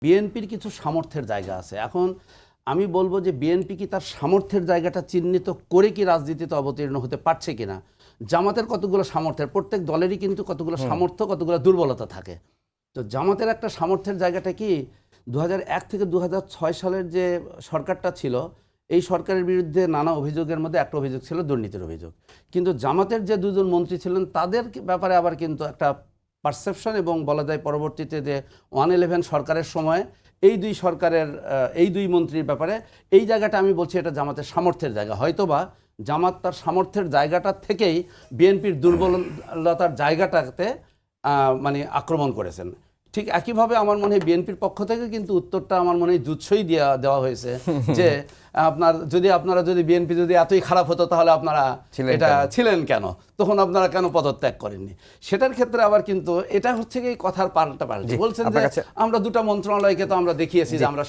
বিএনপির কিছু সামর্থ্যের জায়গা আছে। এখন আমি বলবো যে বিএনপি কি তার সামর্থ্যের জায়গাটা চিহ্নিত করে কি রাজনীতিতে অবতীর্ণ হতে পারছে কিনা। জামাতের কতগুলো সামর্থ্যের, প্রত্যেক দলেরই কিন্তু কতগুলো সামর্থ্য কতগুলো দুর্বলতা থাকে। তো জামাতের একটা সামর্থ্যের জায়গাটা কি 2001 থেকে 2006 সালের যে সরকারটা ছিল, এই সরকারের বিরুদ্ধে নানা অভিযোগের মধ্যে একটা অভিযোগ ছিল দুর্নীতির অভিযোগ। কিন্তু জামাতের যে দুজন মন্ত্রী ছিলেন তাদের ব্যাপারে আবার কিন্তু একটা পারসেপশন, এবং বলা যায় পরবর্তীতে যে 111 সরকারের সময় এই দুই সরকারের এই দুই মন্ত্রীর ব্যাপারে এই জায়গাটা আমি বলছি এটা জামাতের সামর্থ্যের জায়গা। হয়তোবা জামাত তার সামর্থ্যের জায়গাটা থেকেই বিএনপির দুর্বলতার জায়গাটাতে মানে আক্রমণ করেছেন। ঠিক একইভাবে আমার মনে হয় বিএনপির পক্ষ থেকে কিন্তু উত্তরটা আমার মনে হয় জুৎসই দেওয়া হয়েছে যে আপনারা যদি বিএনপি যদি এতই খারাপ হতো তাহলে আপনারা এটা ছিলেন কেন, তখন আপনারা কেন পদত্যাগ করেননি। সেটার ক্ষেত্রে আবার কিন্তু এটা হচ্ছে কি কথার পাল্টা বলছেন যে আমরা দুটা মন্ত্রণালয়কে তো আমরা দেখিয়েছি যে আমরা